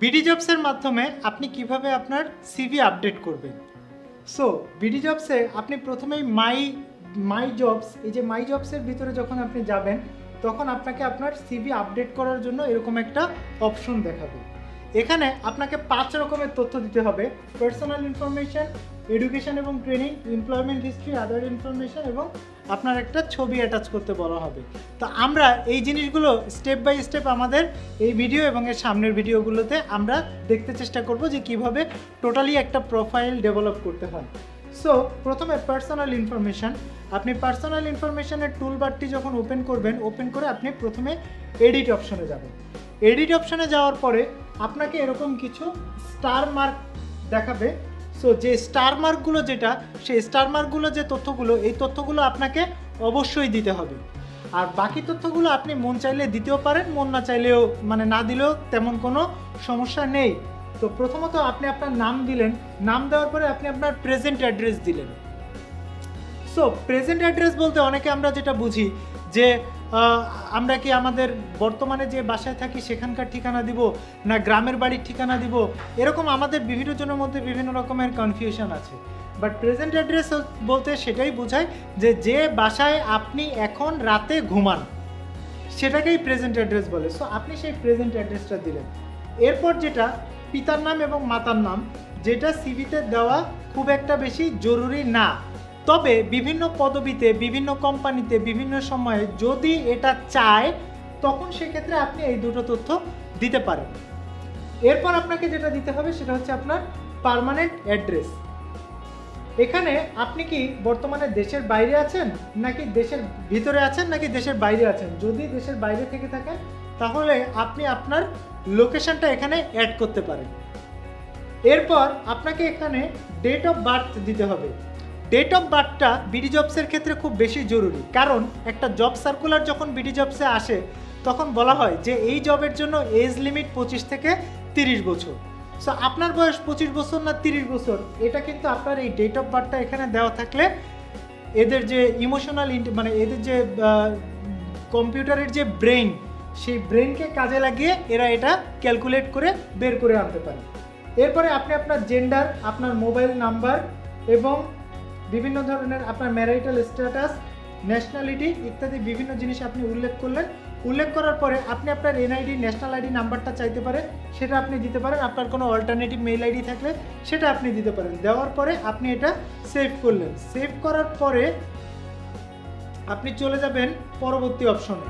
BD জবসের মাধ্যমে আপনি কিভাবে আপনার সিভি আপডেট করবেন। সো বিডি জবসে আপনি প্রথমেই মাই জবস, এই যে মাই জবসের ভিতরে যখন আপনি যাবেন তখন আপনাকে আপনার সিভি আপডেট করার জন্য এরকম একটা অপশন দেখাবে। এখানে আপনাকে 5 রকমের তথ্য দিতে হবে: পার্সোনাল ইনফরমেশন, এডুকেশন এবং ট্রেনিং, এমপ্লয়মেন্ট হিস্ট্রি, আদার ইনফরমেশন এবং আপনার একটা ছবি অ্যাটাচ করতে বলা হবে। তো আমরা এই জিনিসগুলো স্টেপ বাই স্টেপ আমাদের এই ভিডিও এবং এর সামনের ভিডিওগুলোতে আমরা দেখতে চেষ্টা করব যে কিভাবে টোটালি একটা প্রোফাইল ডেভেলপ করতে হয়। সো প্রথমে পার্সোনাল ইনফরমেশন, আপনি পার্সোনাল ইনফরমেশনের টুলবারটি যখন ওপেন করবেন, ওপেন করে আপনি প্রথমে এডিট অপশনে যাবেন। এডিট অপশনে যাওয়ার পরে আপনাকে এরকম কিছু স্টার মার্ক দেখাবে। সো যে স্টার মার্কগুলো যেটা, সেই স্টার মার্কগুলো যে তথ্যগুলো, এই তথ্যগুলো আপনাকে অবশ্যই দিতে হবে। আর বাকি তথ্যগুলো আপনি মন চাইলে দিতেও পারেন, মন না চাইলেও না দিলেও তেমন কোনো সমস্যা নেই। তো প্রথমত আপনি আপনার নাম দিলেন, নাম দেওয়ার পরে আপনি আপনার প্রেজেন্ট অ্যাড্রেস দিলেন। সো প্রেজেন্ট অ্যাড্রেস বলতে অনেকে আমরা যেটা বুঝি যে আমরা কি আমাদের বর্তমানে যে বাসায় থাকি সেখানকার ঠিকানা দিব, না গ্রামের বাড়ির ঠিকানা দিব, এরকম আমাদের বিভিন্ন জনের মধ্যে বিভিন্ন রকমের কনফিউশন আছে। বাট প্রেজেন্ট অ্যাড্রেস বলতে সেটাই বোঝায় যে বাসায় আপনি এখন রাতে ঘুমান, সেটাকেই প্রেজেন্ট অ্যাড্রেস বলে। সো আপনি সেই প্রেজেন্ট অ্যাড্রেসটা দিলেন। এরপর যেটা পিতার নাম এবং মাতার নাম, যেটা সিভিতে দেওয়া খুব একটা বেশি জরুরি না, তবে বিভিন্ন পদবিতে, বিভিন্ন কোম্পানিতে, বিভিন্ন সময়ে যদি এটা চায় তখন সেক্ষেত্রে আপনি এই দুটো তথ্য দিতে পারেন। এরপর আপনাকে যেটা দিতে হবে সেটা হচ্ছে আপনার পার্মানেন্ট অ্যাড্রেস। এখানে আপনি কি বর্তমানে দেশের বাইরে আছেন, নাকি দেশের ভিতরে আছেন, নাকি দেশের বাইরে আছেন। যদি দেশের বাইরে থেকে থাকেন তাহলে আপনি আপনার লোকেশনটা এখানে অ্যাড করতে পারেন। এরপর আপনাকে এখানে ডেট অফ বার্থ দিতে হবে। ডেট অফ বার্থটা বিডি জবসের ক্ষেত্রে খুব বেশি জরুরি, কারণ একটা জব সার্কুলার যখন বিডি জবসে আসে তখন বলা হয় যে এই জবের জন্য এজ লিমিট 25 থেকে 30 বছর। সো আপনার বয়স 25 বছর না 30 বছর, এটা কিন্তু আপনার এই ডেট অফ বার্থটা এখানে দেওয়া থাকলে এদের যে ইমোশনাল এদের যে কম্পিউটারের যে ব্রেন, সেই ব্রেনকে কাজে লাগিয়ে এরা এটা ক্যালকুলেট করে বের করে আনতে পারে। এরপরে আপনি আপনার জেন্ডার, আপনার মোবাইল নাম্বার এবং বিভিন্ন ধরনের আপনার ম্যারিটাল স্ট্যাটাস, ন্যাশনালিটি ইত্যাদি বিভিন্ন জিনিস আপনি উল্লেখ করলেন। উল্লেখ করার পরে আপনি আপনার এনআইডি, ন্যাশনাল আইডি নাম্বারটা চাইতে পারেন, সেটা আপনি দিতে পারেন। আপনার কোনো অল্টারনেটিভ মেইল আইডি থাকলে সেটা আপনি দিতে পারেন। দেওয়ার পরে আপনি এটা সেভ করলেন। সেভ করার পরে আপনি চলে যাবেন পরবর্তী অপশনে।